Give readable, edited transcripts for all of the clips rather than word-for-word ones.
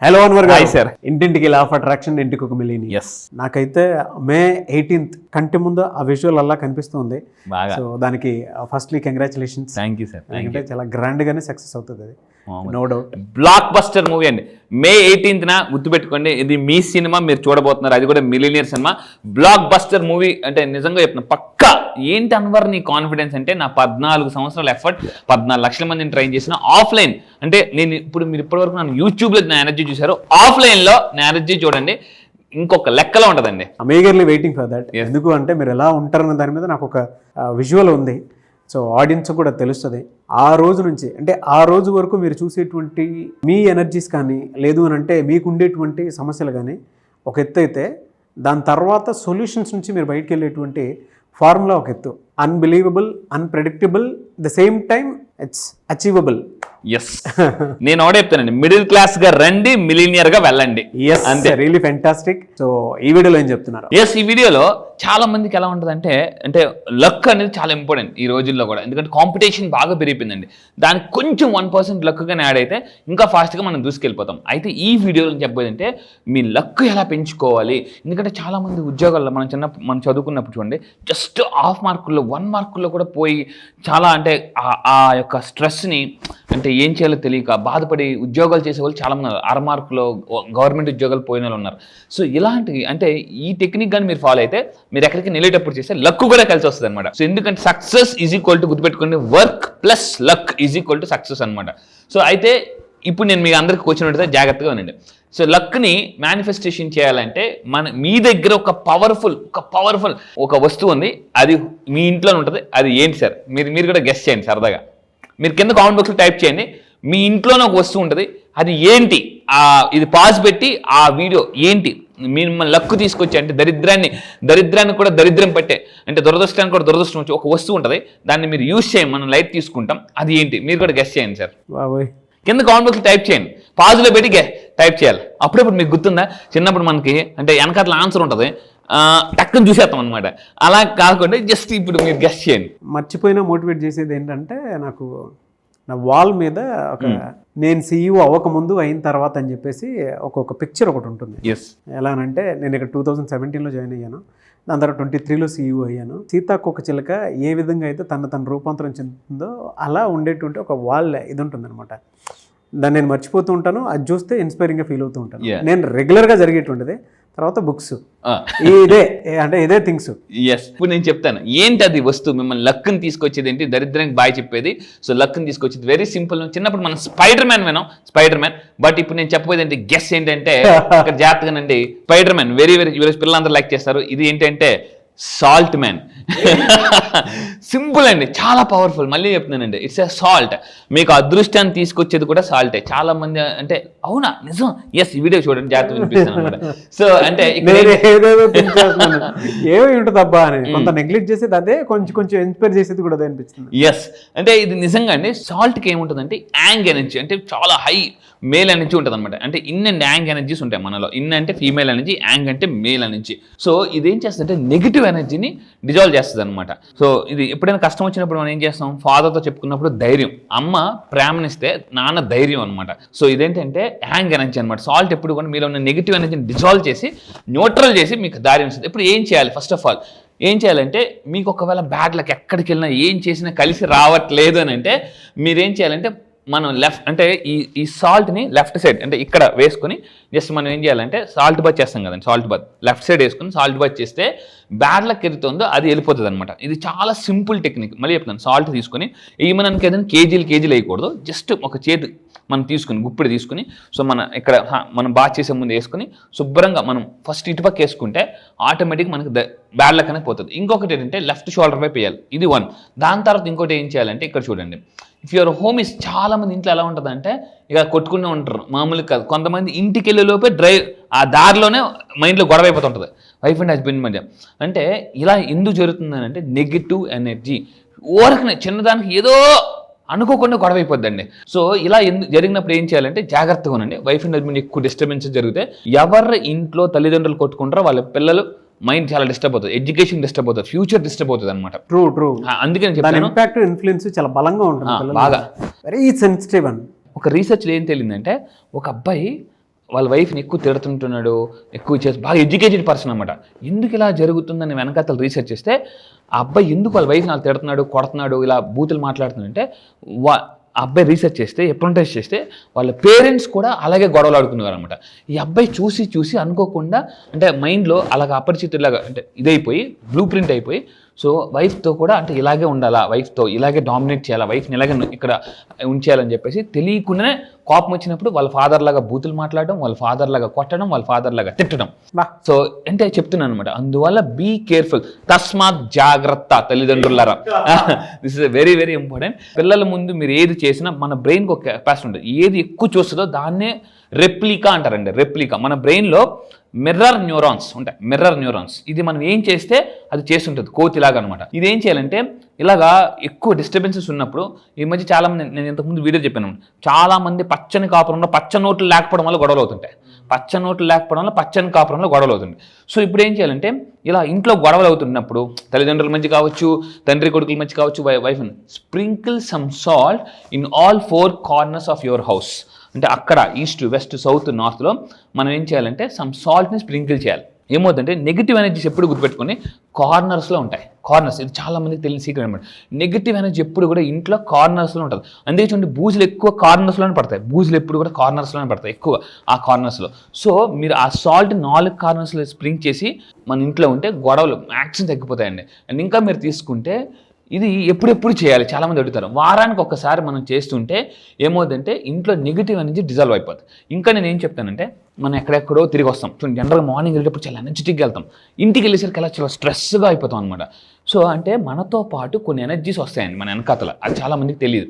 Hello Anwar గారు. Hi sir. ఇంటింటికి law of attraction, ఇంటికి ఒక మిలియన్. ఎస్ నాకైతే మే 18th కంటి ముందు ఆ విజువల్ అలా కనిపిస్తుంది. బాగా. సో దానికి firstly congratulations. Thank you sir. ఎందుకంటే చాలా గ్రాండ్ గానే సక్సెస్ అవుతుంది అది, no doubt. Blockbuster movie అండి. మే 18th గుర్తుపెట్టుకోండి, ఇది మీ సినిమా, మీరు చూడబోతున్నారు. అది కూడా millionaire cinema. Block buster movie అంటే నిజంగా చెప్తున్నా, పక్కా. ఏంటి అన్వర్ నీ కాన్ఫిడెన్స్ అంటే, నా 14 సంవత్సరాల ఎఫర్ట్, 14 లక్షల మందిని ట్రైన్ చేసిన ఆఫ్లైన్. అంటే నేను మీరు ఇప్పటివరకు నన్ను యూట్యూబ్లో నా ఎనర్జీ చూశారు, ఆఫ్లైన్లో నా ఎనర్జీ చూడండి ఇంకొక లెక్కలో ఉంటుందండి. అమేగర్లీ వెయిటింగ్ ఫర్ దట్. ఎందుకు అంటే మీరు ఎలా ఉంటారన్న దాని మీద నాకు ఒక విజువల్ ఉంది. సో ఆడియన్స్ కూడా తెలుస్తుంది. ఆ రోజు నుంచి అంటే ఆ రోజు వరకు మీరు చూసేటువంటి మీ ఎనర్జీస్ కానీ, లేదు అని అంటే మీకు ఉండేటువంటి సమస్యలు కానీ ఒక ఎత్తు అయితే, దాని తర్వాత సొల్యూషన్స్ నుంచి మీరు బయటకు వెళ్ళేటువంటి ఫార్ములా ఒక ఎత్తు. Unbelievable, unpredictable, the same time it's achievable. Yes, నేను ఒకటే చెప్తానండి, మిడిల్ క్లాస్ గా రండి, మిలీనియర్ గా వెళ్ళండి. అంతే, రియల్లీ ఫెంటాస్టిక్. సో ఈ వీడియోలో ఏం చెప్తున్నారు? ఎస్, ఈ వీడియోలో చాలా మందికి ఎలా ఉంటుంది అంటే లక్ అనేది చాలా ఇంపార్టెంట్ ఈ రోజుల్లో కూడా. ఎందుకంటే కాంపిటీషన్ బాగా పెరిగిపోయిందండి. దానికి కొంచెం 1% లక్ గానే యాడ్ అయితే ఇంకా ఫాస్ట్గా మనం దూసుకెళ్ళిపోతాం. అయితే ఈ వీడియోలో చెప్పేది అంటే, మీ లక్ ఎలా పెంచుకోవాలి. ఎందుకంటే చాలా మంది ఉద్యోగాల్లో మనం చదువుకున్నప్పుడు చూడండి, జస్ట్ హాఫ్ మార్కుల్లో 1 మార్కుల్లో కూడా పోయి చాలా అంటే ఆ యొక్క స్ట్రెస్ని అంటే ఏం చేయాలో తెలియక బాధపడి ఉద్యోగాలు చేసేవాళ్ళు చాలా మంది ఉన్నారు. 6 మార్కులో గవర్నమెంట్ ఉద్యోగాలు పోయిన వాళ్ళు ఉన్నారు. సో ఇలాంటి అంటే ఈ టెక్నిక్ కానీ మీరు ఫాలో అయితే, మీరు ఎక్కడికి నిలేటప్పుడు చేస్తే లక్ కూడా కలిసి వస్తుంది అనమాట. సో ఎందుకంటే సక్సెస్ ఈజ్ ఈక్వల్ టు, గుర్తుపెట్టుకోండి, work plus luck is equal to success అనమాట. సో అయితే ఇప్పుడు నేను మీ అందరికి కూర్చొని జాగ్రత్తగా ఉండండి. సో లక్ని మేనిఫెస్టేషన్ చేయాలంటే మీ దగ్గర ఒక పవర్ఫుల్ ఒక వస్తువు ఉంది. అది మీ ఇంట్లో ఉంటుంది. అది ఏంటి సార్? మీరు కూడా గెస్ చేయండి సరదాగా. మీరు కింద కామెంట్ బాక్స్లో టైప్ చేయండి, మీ ఇంట్లోనే ఒక వస్తువు ఉంటుంది, అది ఏంటి? ఇది పాజ్ పెట్టి ఆ వీడియో ఏంటి మిమ్మల్ని లక్కు తీసుకొచ్చి, అంటే దరిద్రాన్ని కూడా దరిద్రం పట్టే, అంటే దురదృష్టానికి కూడా దురదృష్టం వచ్చి ఒక వస్తువు ఉంటుంది. దాన్ని మీరు యూజ్ చేయండి, మనం లైట్ తీసుకుంటాం. అది ఏంటి? మీరు కూడా గెస్ చేయండి సార్. కింద కామెంట్ బాక్స్లో టైప్ చేయండి, పాజులో పెట్టి టైప్ చేయాలి. అప్పుడప్పుడు మీకు గుర్తుందా, చిన్నప్పుడు మనకి అంటే వెనకాల ఆన్సర్ ఉంటుంది, టక్కుని చూసేస్తాం అనమాట. అలా కాకుండా జస్ట్ ఇప్పుడు మీరు గెస్ చేయండి. మర్చిపోయినా మోటివేట్ చేసేది ఏంటంటే, నాకు నా వాల్ మీద ఒక నేను CEO అవ్వకముందు అయిన తర్వాత అని చెప్పేసి ఒక పిక్చర్ ఒకటి ఉంటుంది. ఎస్, ఎలానంటే, నేను ఇక్కడ 2017లో జాయిన్ అయ్యాను, దాని తర్వాత 23లో CEO అయ్యాను. సీతాకోకచిలుక ఏ విధంగా అయితే తన రూపాంతరం చెందుతుందో అలా ఉండేటువంటి ఒక వాల్ ఇది ఉంటుంది అనమాట. దాన్ని నేను మర్చిపోతూ ఉంటాను, అది చూస్తే ఇన్స్పైరింగ్గా ఫీల్ అవుతూ ఉంటాను. నేను రెగ్యులర్గా జరిగేటువంటిది. తర్వాత బుక్స్, ఇదే థింగ్స్. ఎస్, ఇప్పుడు నేను చెప్తాను ఏంటి అది వస్తువు మిమ్మల్ని లక్ని తీసుకొచ్చేది ఏంటి, దరిద్రానికి బాయ్ చెప్పేది. సో లక్ని తీసుకొచ్చేది వెరీ సింపుల్. చిన్నప్పుడు మనం స్పైడర్ మ్యాన్. బట్ ఇప్పుడు నేను చెప్పేది ఏంటి, గెస్ ఏంటంటే, ఇక్కడ జాగ్రత్తగానండి, స్పైడర్ మ్యాన్ వెరీ పిల్లలందరూ లైక్ చేస్తారు. ఇది ఏంటంటే సాల్ట్ మ్యాన్. సింపుల్ అండి, చాలా పవర్ఫుల్. మళ్ళీ చెప్తున్నానండి, ఇట్స్ ఎ సాల్ట్. మీకు అదృష్టాన్ని తీసుకొచ్చేది కూడా సాల్టే. చాలా మంది అంటే అవునా నిజం, ఎస్, ఈ వీడియో చూడండి, జాగ్రత్త వినిపిస్తాను అనమాట. సో అంటే ఏమి ఉంటుంది అబ్బా అని కొంత నెగ్లెక్ట్ చేసేది అదే, కొంచెం ఇన్స్పైర్ చేసేది కూడా అదే అనిపిస్తుంది. ఎస్, అంటే ఇది నిజంగా అండి. సాల్ట్కి ఏముంటుందంటే యాంగ్ ఎనర్జీ, అంటే చాలా హై మేల్ ఎనర్జీ ఉంటుంది అనమాట. అంటే ఇన్ అండ్ యాంగ్ ఎనర్జీస్ ఉంటాయి మనలో. ఇన్ అంటే ఫీమేల్ ఎనర్జీ, యాంగ్ అంటే మేల్ ఎనర్జీ. సో ఇదేం చేస్తుందంటే నెగిటివ్ ఎనర్జీని డిజాల్వ్ చేస్తుంది అనమాట. సో ఇది ఎప్పుడైనా కష్టం వచ్చినప్పుడు మనం ఏం చేస్తాం, ఫాదర్తో చెప్పుకున్నప్పుడు ధైర్యం, అమ్మ ప్రేమనిస్తే నాన్న ధైర్యం అనమాట. సో ఇదేంటంటే యాంగ్ ఎనర్జీ అనమాట. సాల్ట్ ఎప్పుడు కూడా మీలో ఉన్న నెగిటివ్ ఎనర్జీని డిజాల్వ్ చేసి, న్యూట్రల్ చేసి మీకు దారి ఇస్తుంది. ఇప్పుడు ఏం చేయాలి? ఫస్ట్ ఆఫ్ ఆల్ ఏం చేయాలంటే, మీకు ఒకవేళ బ్యాడ్ లక్ ఎక్కడికి వెళ్ళినా ఏం చేసినా కలిసి రావట్లేదు అని అంటే, మీరేం చేయాలంటే, మనం లెఫ్ట్ అంటే ఈ సాల్ట్ని లెఫ్ట్ సైడ్ అంటే ఇక్కడ వేసుకొని జస్ట్ మనం ఏం చేయాలంటే, సాల్ట్ బాత్ చేస్తాం కదండి, సాల్ట్ బాత్ లెఫ్ట్ సైడ్ వేసుకొని సాల్ట్ బాత్ చేస్తే బ్యాడ్ లక్ ఏదైతుందో అది వెళ్ళిపోతుంది అనమాట. ఇది చాలా సింపుల్ టెక్నిక్. మళ్ళీ చెప్తాను, సాల్ట్ తీసుకొని ఏమనకి ఏదైనా కేజీలు వేయకూడదు. జస్ట్ ఒక చేతి మనం తీసుకుని, గుప్పిడి తీసుకుని, సో ఇక్కడ మనం బాత్ చేసే ముందు వేసుకుని శుభ్రంగా మనం ఫస్ట్ ఇటుపక్క వేసుకుంటే ఆటోమేటిక్ మనకి బ్యాడ్ లక్ అనేది పోతుంది. ఇంకొకటి ఏంటంటే, లెఫ్ట్ షోల్డర్ వైపు వేయాలి. ఇది 1. దాని తర్వాత ఇంకోటి ఏం చేయాలంటే, ఇక్కడ చూడండి, ఇఫ్ యువర్ హోమ్ ఇస్, చాలా మంది ఇంట్లో ఎలా ఉంటుందంటే ఇక కొట్టుకునే ఉంటారు, మామూలుగా కాదు. కొంతమంది ఇంటికి వెళ్ళే లోపే ఆ దారిలోనే మైండ్లో గొడవ అయిపోతుంటుంది, వైఫ్ అండ్ హస్బెండ్ మధ్య. అంటే ఇలా ఎందుకు జరుగుతుందని అంటే, నెగిటివ్ ఎనర్జీ ఓరకనే చిన్నదానికి ఏదో అనుకోకుండా గొడవ అయిపోద్దండి. సో ఇలా జరిగినప్పుడు ఏం చేయాలంటే, జాగ్రత్తగా ఉండండి. వైఫ్ అండ్ హస్బెండ్ ఎక్కువ డిస్టర్బెన్సెస్ జరిగితే, ఎవరి ఇంట్లో తల్లిదండ్రులు కొట్టుకుంటారో వాళ్ళ పిల్లలు మైండ్ చాలా డిస్టర్బ్ అవుతుంది, ఎడ్యుకేషన్ డిస్టర్బ్ అవుతుంది, ఫ్యూచర్ డిస్టర్బ్ అవుతుంది అనమాట. ట్రూ. అందుకే చెప్పాను, ఇంపాక్ట్ ఇన్ఫ్లుయెన్స్ చాలా బలంగా ఉంటుంది, బాగా వెరీ సెన్సిటివ్ అని. ఒక రీసెర్చ్లో ఏం తెలియదంటే, ఒక అబ్బాయి వాళ్ళ వైఫ్ని ఎక్కువ తిడుతుంటున్నాడు, ఎక్కువ చేసి బాగా ఎడ్యుకేటెడ్ పర్సన్ అనమాట. ఎందుకు ఇలా జరుగుతుందని వెనకాతలు రీసెర్చ్ చేస్తే ఆ అబ్బాయి ఎందుకు వాళ్ళ వైఫ్ని అలా తిడుతున్నాడు, కొడుతున్నాడు, ఇలా బూతులు మాట్లాడుతున్నాడంటే ఆ అబ్బాయి రీసెర్చ్ చేస్తే, అప్రెంటిస్ చేస్తే వాళ్ళ పేరెంట్స్ కూడా అలాగే గొడవలు ఆడుకునేవారు అనమాట. ఈ అబ్బాయి చూసి అనుకోకుండా అంటే మైండ్లో అలాగ అపరిచితులాగా అంటే ఇదైపోయి బ్లూ ప్రింట్ అయిపోయి, సో వైఫ్తో కూడా అంటే ఇలాగే ఉండాలా, వైఫ్తో ఇలాగే డామినేట్ చేయాలా, వైఫ్ని ఇలాగే ఇక్కడ ఉంచేయాలని చెప్పేసి తెలియకుండానే కోపం వచ్చినప్పుడు వాళ్ళ ఫాదర్ లాగా బూతులు మాట్లాడడం, వాళ్ళ ఫాదర్ లాగా కొట్టడం, వాళ్ళ ఫాదర్ లాగా తిట్టడం. సో అంటే చెప్తున్నాను అనమాట. అందువల్ల బీ కేర్ఫుల్, తస్మాత్ జాగ్రత్త తల్లిదండ్రులారా. This is very very important. పిల్లల ముందు మీరు ఏది చేసినా మన బ్రెయిన్కి ఒక కెపాసిటీ ఉంటుంది. ఏది ఎక్కువ చూస్తుందో దాన్నే రెప్లికా అంటారండి. రెప్లికా మన బ్రెయిన్లో మిర్రర్ న్యూరాన్స్ ఉంటాయి. మిర్రర్ న్యూరాన్స్ ఇది మనం ఏం చేస్తే అది చేస్తుంటుంది, కోతిలాగా అనమాట. ఇది ఏం చేయాలంటే ఇలాగా ఎక్కువ డిస్టర్బెన్సెస్ ఉన్నప్పుడు, ఈ మధ్య చాలామంది నేను ఇంతకుముందు వీడియో చెప్పాను, చాలామంది పచ్చని కాపురంలో పచ్చ నోట్లు లేకపోవడం వల్ల గొడవలు అవుతుంటాయి. పచ్చ నోట్లు లేకపోవడం వల్ల పచ్చని కాపురంలో గొడవలు అవుతుంది. సో ఇప్పుడు ఏం చేయాలంటే ఇలా ఇంట్లో గొడవలు అవుతున్నప్పుడు తల్లిదండ్రుల మధ్య కావచ్చు, తండ్రి కొడుకుల మధ్య కావచ్చు, wife sprinkle some salt in all 4 corners of your house. అంటే అక్కడ ఈస్ట్, వెస్ట్, సౌత్, నార్త్లో మనం ఏం చేయాలంటే సమ్ సాల్ట్ని స్ప్రింకిల్ చేయాలి. ఏమవుతుందంటే నెగిటివ్ ఎనర్జీస్ ఎప్పుడు గుర్తుపెట్టుకొని కార్నర్స్లో ఉంటాయి. కార్నర్స్ ఇది చాలా మందికి తెలియని సీక్రెట్ అనమాట. నెగిటివ్ ఎనర్జీ ఎప్పుడు కూడా ఇంట్లో కార్నర్స్లో ఉంటుంది. అందుకే చూడండి బూజులు ఎక్కువ కార్నర్స్లోనే పడతాయి. బూజులు ఎప్పుడు కూడా కార్నర్స్లోనే పడతాయి ఎక్కువ ఆ కార్నర్స్లో. సో మీరు ఆ సాల్ట్ 4 కార్నర్స్లో స్ప్రింక్ చేసి మన ఇంట్లో ఉంటే గొడవలు మ్యాక్సిమం తగ్గిపోతాయండి. అండ్ ఇంకా మీరు తీసుకుంటే ఇది ఎప్పుడెప్పుడు చేయాలి చాలామంది అడుగుతారు. వారానికి ఒక్కసారి మనం చేస్తుంటే ఏమవుతుందంటే ఇంట్లో నెగిటివ్ ఎనర్జీ డిజాల్వ్ అయిపోతుంది. ఇంకా నేను ఏం చెప్తానంటే మనం ఎక్కడెక్కడో తిరిగి వస్తాం చూడండి. జనరల్గా మార్నింగ్ వెళ్ళేటప్పుడు చాలా ఎనర్జెటిక్గా వెళ్తాం, ఇంటికి వెళ్ళేసరికి అలా చాలా స్ట్రెస్గా అయిపోతాం అనమాట. సో అంటే మనతో పాటు కొన్ని ఎనర్జీస్ వస్తాయండి మన వెనకాతల, అది చాలామందికి తెలియదు.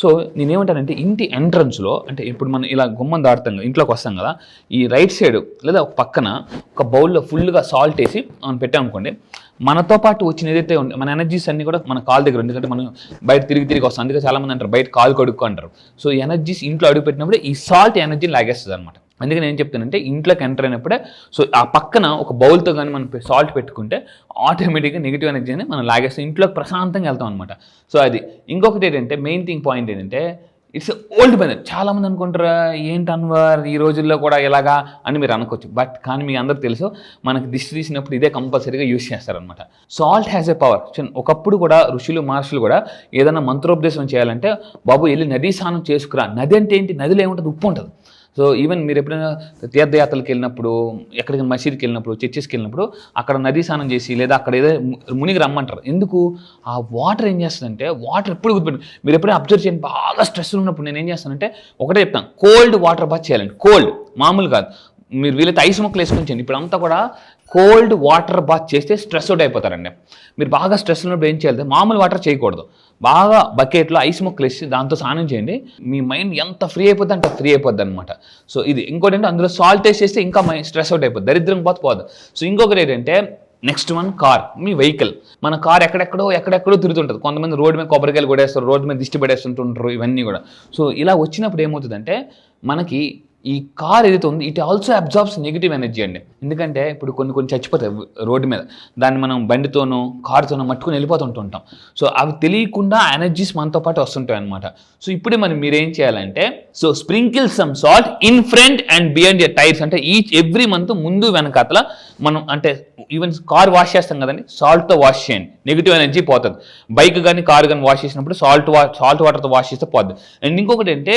సో నేనేమంటానంటే ఇంటి ఎంట్రన్స్లో అంటే ఇప్పుడు మనం ఇలా గుమ్మం దాడుతాం కదా, ఇంట్లోకి వస్తాం కదా, ఈ రైట్ సైడ్ లేదా ఒక పక్కన ఒక బౌల్లో ఫుల్గా సాల్ట్ వేసి మనం పెట్టామనుకోండి, మనతో పాటు వచ్చిన ఏదైతే ఉంది మన ఎనర్జీస్ అన్ని కూడా మన కాల్ దగ్గర, ఎందుకంటే మనం బయట తిరిగి వస్తాం. అందుకే చాలామంది అంటారు బయట కాలు కడుక్కో అంటారు. సో ఎనర్జీస్ ఇంట్లో అడుగు పెట్టినప్పుడు ఈ సాల్ట్ ఎనర్జీని లాగేస్తుంది అనమాట. అందుకే నేను ఏం చెప్తానంటే ఇంట్లోకి ఎంటర్ అయినప్పుడే సో ఆ పక్కన ఒక బౌల్తో కానీ మనం సాల్ట్ పెట్టుకుంటే ఆటోమేటిక్గా నెగిటివ్ ఎనర్జీని మనం లాగేస్తాం, ఇంట్లోకి ప్రశాంతంగా వెళ్తాం అనమాట. సో అది ఇంకొకటి ఏంటంటే మెయిన్ థింగ్ పాయింట్ ఏంటంటే ఇట్స్ ఓల్డ్ మెథడ్. చాలామంది అనుకుంటారా ఏంటి అన్వర్ ఈ రోజుల్లో కూడా ఎలాగా అని మీరు అనుకోవచ్చు. బట్ కానీ మీకు అందరూ తెలుసు మనకి దిష్టి తీసినప్పుడు ఇదే కంపల్సరీగా యూజ్ చేస్తారనమాట. Salt has a power. ఒకప్పుడు కూడా ఋషులు మహర్షులు కూడా ఏదైనా మంత్రోపదేశం చేయాలంటే బాబు వెళ్ళి నదీ స్నానం చేసుకురా. నది అంటే ఏంటి? నదిలో ఏముంటుంది? ఉప్పు ఉంటుంది. సో ఈవెన్ మీరు ఎప్పుడైనా తీర్థయాత్రలకు వెళ్ళినప్పుడు, ఎక్కడికి మసీద్కి వెళ్ళినప్పుడు, చర్చెస్కి వెళ్ళినప్పుడు అక్కడ నదీ స్నానం చేసి లేదా అక్కడ ఏదో మునిగి రమ్మంటారు. ఎందుకు? ఆ వాటర్ ఏం చేస్తుందంటే వాటర్ ఎప్పుడు గుర్తుపెట్టు. మీరు ఎప్పుడైనా అబ్జర్వ్ చేయండి, బాగా స్ట్రెస్ ఉన్నప్పుడు నేను ఏం చేస్తానంటే ఒకటే చెప్తాను, కోల్డ్ వాటర్ బాత్ చేయాలండి. కోల్డ్ మామూలు కాదు, మీరు వీలైతే ఐస్ ముక్కలు వేసుకొని చేయండి. ఇప్పుడు అంతా కూడా కోల్డ్ వాటర్ బాత్ చేస్తే స్ట్రెస్ అవుట్ అయిపోతారండి. మీరు బాగా స్ట్రెస్ ఉన్నప్పుడు ఏం చేయాలి? మామూలు వాటర్ చేయకూడదు, బాగా బకెట్లో ఐస్ ముక్కలు వేసి దాంతో స్నానం చేయండి. మీ మైండ్ ఎంత ఫ్రీ అయిపోద్ది అంటే ఫ్రీ అయిపోద్ది అనమాట. సో ఇది ఇంకోటి అంటే అందులో సాల్ట్ వేసేస్తే ఇంకా స్ట్రెస్ అవుట్ అయిపోద్ది, దరిద్రం పోదు. సో ఇంకొకటి ఏంటంటే నెక్స్ట్ వన్ కార్, మీ వెహికల్. మన కార్ ఎక్కడెక్కడో తిరుగుతుంటుంది. కొంతమంది రోడ్డు మీద కొబ్బరికాయలు కొడేస్తారు, రోడ్డు మీద దిష్టి పడేస్తుంటుంటారు, ఇవన్నీ కూడా. సో ఇలా వచ్చినప్పుడు ఏమవుతుందంటే మనకి ఈ కార్ ఏదైతే ఉంది it also absorbs negative energy అండి. ఎందుకంటే ఇప్పుడు కొన్ని చచ్చిపోతాయి రోడ్డు మీద, దాన్ని మనం బండితోనో కారుతోనో మట్టుకుని వెళ్ళిపోతుంటుంటాం. సో అవి తెలియకుండా ఎనర్జీస్ మనతో పాటు వస్తుంటాయి అనమాట. సో ఇప్పుడు మీరేం చేయాలంటే so sprinkle some salt in front and behind your tyres. అంటే ఎవ్రీ మంత్ ముందు వెనకాతల మనం అంటే ఈవెన్ కార్ వాష్ చేస్తాం కదండి, సాల్ట్తో వాష్ చేయండి, నెగిటివ్ ఎనర్జీ పోతుంది. బైక్ కానీ కారు కానీ వాష్ చేసినప్పుడు సాల్ట్ వాటర్తో వాష్ చేస్తే పోతుంది. అండ్ ఇంకొకటి అంటే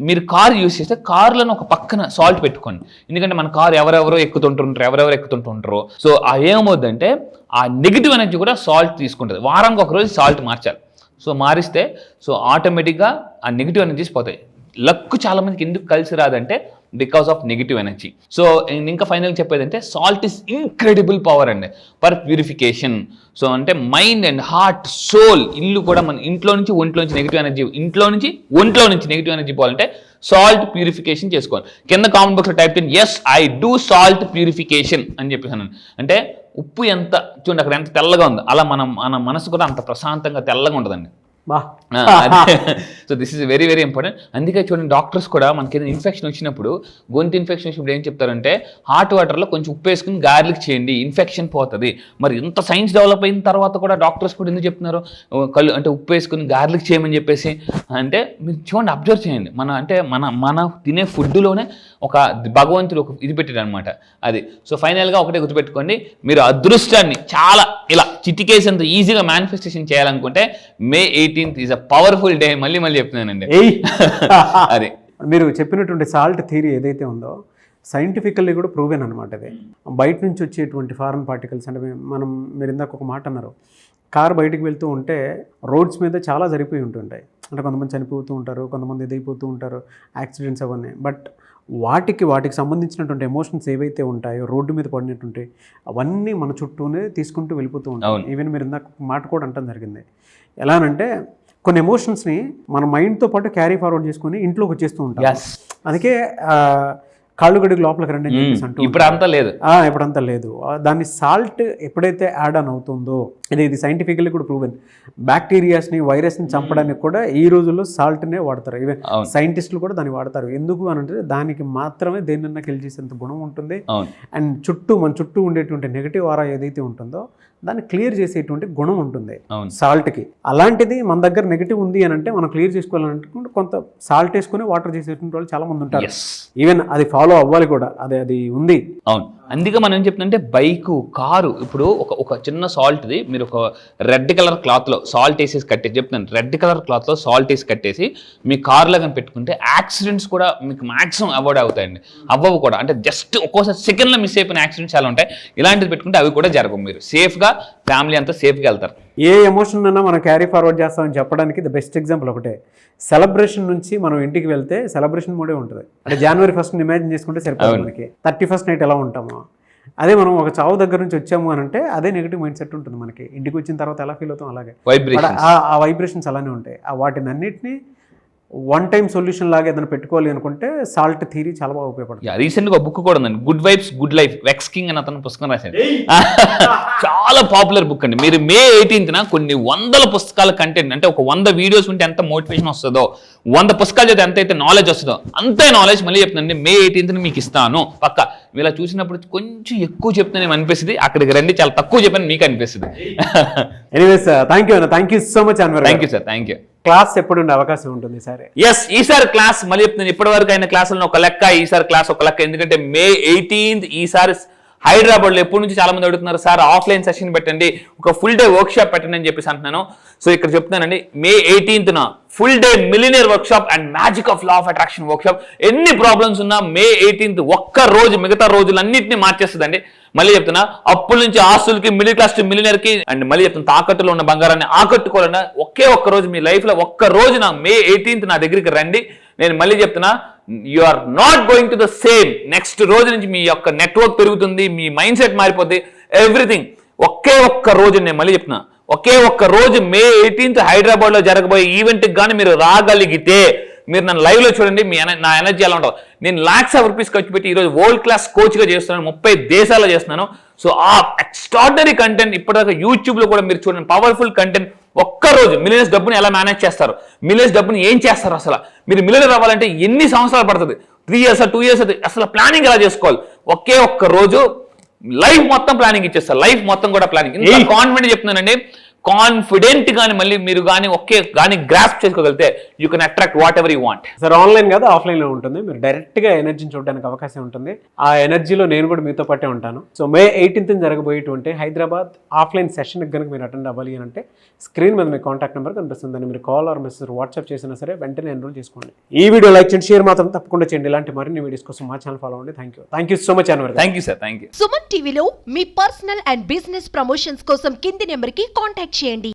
మీరు కార్ యూజ్ చేస్తే కార్లను ఒక పక్కన సాల్ట్ పెట్టుకోండి. ఎందుకంటే మన కారు ఎవరెవరో ఎక్కుతుంటుంటారో. సో ఏమవుతుందంటే ఆ నెగిటివ్ ఎనర్జీ కూడా సాల్ట్ తీసుకుంటుంది. వారానికి ఒక రోజు సాల్ట్ మార్చాలి. సో మారిస్తే సో ఆటోమేటిక్గా ఆ నెగిటివ్ ఎనర్జీస్ పోతాయి. లక్ చాలా మందికి ఎందుకు కలిసి రాదంటే because of negative energy. So ఇంకా ఫైనల్గా చెప్పేదంటే సాల్ట్ ఈస్ ఇన్క్రెడిబుల్ పవర్ అండి ఫర్ ప్యూరిఫికేషన్. సో అంటే మైండ్ అండ్ హార్ట్, సోల్, ఇల్లు కూడా మన ఇంట్లో నుంచి ఒంట్లోంచి నెగిటివ్ ఎనర్జీ, ఒంట్లో నుంచి నెగిటివ్ ఎనర్జీ పోవాలంటే సాల్ట్ ప్యూరిఫికేషన్ చేసుకోవాలి. కింద కామెంట్ బాక్స్లో టైప్ చేయండి yes I do salt purification అని చెప్పేసాను. అంటే ఉప్పు ఎంత చూడండి అక్కడ ఎంత తెల్లగా ఉంది, అలా మన మనసు కూడా అంత ప్రశాంతంగా తెల్లగా ఉంటుందండి. బా so this is very very important. అందుకే చూడండి డాక్టర్స్ కూడా మనకి ఏదైనా ఇన్ఫెక్షన్ వచ్చినప్పుడు, గొంతు ఇన్ఫెక్షన్ వచ్చినప్పుడు ఏం చెప్తారంటే హాట్ వాటర్లో కొంచెం ఉప్పు వేసుకుని గార్లిక్ చేయండి, ఇన్ఫెక్షన్ పోతుంది. మరి ఇంత సైన్స్ డెవలప్ అయిన తర్వాత కూడా డాక్టర్స్ కూడా ఎందుకు చెప్తున్నారు కళ్ళు అంటే ఉప్పు వేసుకుని గార్లిక్ చేయమని చెప్పేసి? అంటే మీరు చూడండి, అబ్జర్వ్ చేయండి, మన తినే ఫుడ్లోనే ఒక భగవంతుడు ఒక ఇది పెట్టాడు అనమాట అది. సో ఫైనల్గా ఒకటే గుర్తుపెట్టుకోండి, మీరు అదృష్టాన్ని చాలా ఇలా చిటికేసేంత ఈజీగా మేనిఫెస్టేషన్ చేయాలనుకుంటే May 18th is a powerful day. మళ్ళీ చెప్తున్నానండి అది. మీరు చెప్పినటువంటి సాల్ట్ థియరీ ఏదైతే ఉందో సైంటిఫికల్లీ కూడా ప్రూవెన్ అనమాట. అది బయట నుంచి వచ్చేటువంటి ఫారెన్ పార్టికల్స్ అంటే మీరు ఇందాక ఒక మాట అన్నారు, కారు బయటకు వెళ్తూ ఉంటే రోడ్స్ మీద చాలా జరిగిపోయి ఉంటుంటాయి. అంటే కొంతమంది చనిపోతూ ఉంటారు, కొంతమంది ఇదైపోతూ ఉంటారు, యాక్సిడెంట్స్ అవన్నీ. బట్ వాటికి సంబంధించినటువంటి ఎమోషన్స్ ఏవైతే ఉంటాయో రోడ్డు మీద పడినటువంటి అవన్నీ మన చుట్టూనే తీసుకుంటూ వెళ్ళిపోతూ ఉంటాయి. ఈవెన్ మీరు ఇందాక మాట కూడా అంటం జరిగింది. ఎలానంటే కొన్ని ఎమోషన్స్ని మన మైండ్తో పాటు క్యారీ ఫార్వర్డ్ చేసుకుని ఇంట్లోకి వచ్చేస్తూ ఉంటాం. అందుకే కాళ్ళు గడికి లోపలికి రండి అని చెప్పేసి అంటూ ఇప్పుడంతా లేదు. దాన్ని సాల్ట్ ఎప్పుడైతే యాడ్ ఆన్ అవుతుందో, ఇది సైంటిఫికల్లీ కూడా ప్రూవెన్. బ్యాక్టీరియాస్ని వైరస్ని చంపడానికి కూడా ఈ రోజుల్లో సాల్ట్నే వాడతారు. ఈవెన్ సైంటిస్టులు కూడా దాన్ని వాడతారు. ఎందుకు అని అంటే దానికి మాత్రమే దేన్నన్నా కిల్ చేసేంత గుణం ఉంటుంది. అండ్ మన చుట్టూ ఉండేటువంటి నెగిటివ్ ఆరా ఏదైతే ఉంటుందో దాన్ని క్లియర్ చేసేటువంటి గుణం ఉంటుంది సాల్ట్కి. అలాంటిది మన దగ్గర నెగిటివ్ ఉంది అని అంటే మనం క్లియర్ చేసుకోవాలంటే కొంత సాల్ట్ వేసుకుని వాటర్ చేసేటువంటి వాళ్ళు చాలా మంది ఉంటారు. ఈవెన్ అది ఫాలో అవ్వాలి కూడా, అది ఉంది. అవును, అందుకే మనం ఏం చెప్తుందంటే బైకు, కారు, ఇప్పుడు ఒక చిన్న సాల్ట్ది మీరు ఒక రెడ్ కలర్ క్లాత్లో సాల్ట్ వేసేసి కట్టేసి చెప్తున్నాను, రెడ్ కలర్ క్లాత్లో సాల్ట్ వేసి కట్టేసి మీ కార్లో కానీ పెట్టుకుంటే యాక్సిడెంట్స్ కూడా మీకు మాక్సిమం అవాయిడ్ అవుతాయండి. అవ్వవు కూడా, అంటే జస్ట్ ఒక్కోసారి సెకండ్లో మిస్ అయిపోయిన యాక్సిడెంట్స్ చాలా ఉంటాయి. ఇలాంటిది పెట్టుకుంటే అవి కూడా జరగవు. మీరు సేఫ్గా ఫ్యామిలీ అంతా సేఫ్గా వెళ్తారు. ఏ ఎమోషన్ అన్నా మనం క్యారీ ఫార్వర్డ్ చేస్తామని చెప్పడానికి ద బెస్ట్ ఎగ్జాంపుల్ ఒకటే. సెలబ్రేషన్ నుంచి మనం ఇంటికి వెళ్తే సెలబ్రేషన్ మోడే ఉంటుంది. అంటే January 1st ఇమాజిన్ చేసుకుంటే సరిపోతుంది. మనకి 31st నైట్ ఎలా ఉంటామో అదే మనం ఒక చావు దగ్గర నుంచి వచ్చాము అని అంటే అదే నెగిటివ్ మైండ్ సెట్ ఉంటుంది మనకి. ఇంటికి వచ్చిన తర్వాత ఎలా ఫీల్ అవుతాం అలాగే ఆ వైబ్రేషన్స్ అలానే ఉంటాయి. వాటిని అన్నిటినీ వన్ టైం సొల్యూషన్ లాగా ఏదైనా పెట్టుకోవాలి అనుకుంటే సాల్ట్ థియరీ చాలా బాగా ఉపయోగపడుతుంది. రీసెంట్గా బుక్ కూడా ఉందండి, good vibes good life, vex king అని అతను పుస్తకం రాశాడు. చాలా పాపులర్ బుక్ అండి. మీరు May 18th కొన్ని వందల పుస్తకాల కంటెంట్, అంటే ఒక 100 వీడియోస్ ఉంటే ఎంత మోటివేషన్ వస్తుందో, 100 పుస్తకాలు చదివితే ఎంత అయితే నాలెడ్జ్ వస్తుందో అంతే నాలెడ్జ్ మళ్ళీ చెప్తుందండి May 18th మీకు ఇస్తాను పక్క. ఇలా చూసినప్పుడు కొంచెం ఎక్కువ చెప్తానే అనిపిస్తుంది, అక్కడికి రండి చాలా తక్కువ చెప్పని మీకు అనిపిస్తుంది. Anyways thank you so much Anwar. Thank you sir, thank you. Class ఎప్పుడు ఉండే అవకాశం ఉంటుంది సరే? ఈసారి క్లాస్ మళ్ళీ చెప్తున్నాను, ఇప్పటి వరకు అయిన క్లాసులను ఒక లెక్క, ఈసారి క్లాస్ ఒక లెక్క. ఎందుకంటే May 18th ఈసారి హైదరాబాద్లో ఎప్పటి నుంచి చాలా మంది అడుగుతున్నారు, సార్ ఆఫ్లైన్ సెషన్ పెట్టండి, ఒక ఫుల్ డే వర్క్ షాప్ పెట్టండి అని చెప్పేసి అంటున్నాను. సో ఇక్కడ చెప్తున్నానండి, May 18th full day millionaire work shop and magic of law of attraction work shop. ఎన్ని ప్రాబ్లమ్స్ ఉన్నా May 18th ఒక్క రోజు మిగతా రోజులన్నింటినీ మార్చేస్తుందండి. మళ్ళీ చెప్తున్నా, అప్పుల నుంచి ఆస్తులకి, మిడిల్ క్లాస్ టు మిలియనర్ కి, అండ్ మళ్ళీ చెప్తున్నా తాకట్టులో ఉన్న బంగారాన్ని ఆకట్టుకోవాలన్నా ఒక్క రోజు మీ లైఫ్ లో ఒక్క రోజు May 18th నా దగ్గరికి రండి. నేను మళ్ళీ చెప్తున్నా, you are not going to the same. Next రోజు నుంచి మీ యొక్క నెట్వర్క్ పెరుగుతుంది, మీ మైండ్ సెట్ మారిపోతుంది, ఎవ్రీథింగ్. ఒక్క రోజు నేను మళ్ళీ చెప్తున్నా, ఒక్క రోజు May 18th హైదరాబాద్ లో జరగబోయే ఈవెంట్ కి కానీ మీరు రాగలిగితే, మీరు నన్ను లైవ్ లో చూడండి, నా ఎనర్జీ ఎలా ఉంటుంది. నేను lakhs of rupees ఖర్చు పెట్టి ఈరోజు వరల్డ్ క్లాస్ కోచ్ గా చేస్తున్నాను, 30 దేశాల్లో చేస్తున్నాను. సో ఆ ఎక్స్ట్రాడినరీ కంటెంట్ ఇప్పటిదాకా యూట్యూబ్ లో కూడా మీరు చూడండి, పవర్ఫుల్ కంటెంట్. ఒక్కరోజు మిలియన్స్ డబ్బుని ఎలా మేనేజ్ చేస్తారు, మిలియన్స్ డబ్బుని ఏం చేస్తారు, అసలు మీరు మిలియనర్ అవ్వాలంటే ఎన్ని సంవత్సరాలు పడుతుంది, 3 years 2 years, అసలు ప్లానింగ్ ఎలా చేసుకోవాలి. ఒక్క రోజు లైఫ్ మొత్తం ప్లానింగ్ ఇచ్చేస్తారు, లైఫ్ మొత్తం కూడా ప్లానింగ్. ఇంత కాన్ఫిడెంట్ చెప్తున్నానండి, కాన్ఫిడెంట్ గానీ మళ్ళీ మీరు కానీ గ్రాస్ప్ చేసుకోగలిగితే you can attract what ever you want. Sir online కాదు ఆఫ్లైన్ లో ఉంటుంది, మీరు డైరెక్ట్ గా ఎనర్జీని చూడడానికి అవకాశం ఉంటుంది. ఆ ఎనర్జీలో నేను కూడా మీతో పాటే ఉంటాను. సో May 18th జరగబోయేటువంటి హైదరాబాద్ ఆఫ్లైన్ సెషన్ కనుక మీరు అటెండ్ అవ్వాలి అని అంటే స్క్రీన్ మీద మీ కాంటాక్ట్ నెంబర్ కనిపిస్తుంది, మీరు కాల్ ఆర్ మెసేజ్ వాట్సాప్ చేసినా సరే వెంటనే ఎన్రోల్ చేసుకోండి. ఈ వీడియో లైక్ చేయండి, షేర్ మాత్రం తప్పకుండా చేయండి. ఇలాంటి మరిన్ని వీడియోస్ కోసం మా ఛానల్ ఫాలో అవ్వండి. Thank you so much Anwar. Thank you sir, thank you. Suman టీవీలో మీ పర్సనల్ అండ్ బిజినెస్ ప్రమోషన్స్ కోసం కింది నెంబర్ కి కాంటాక్ట్ చేయండి.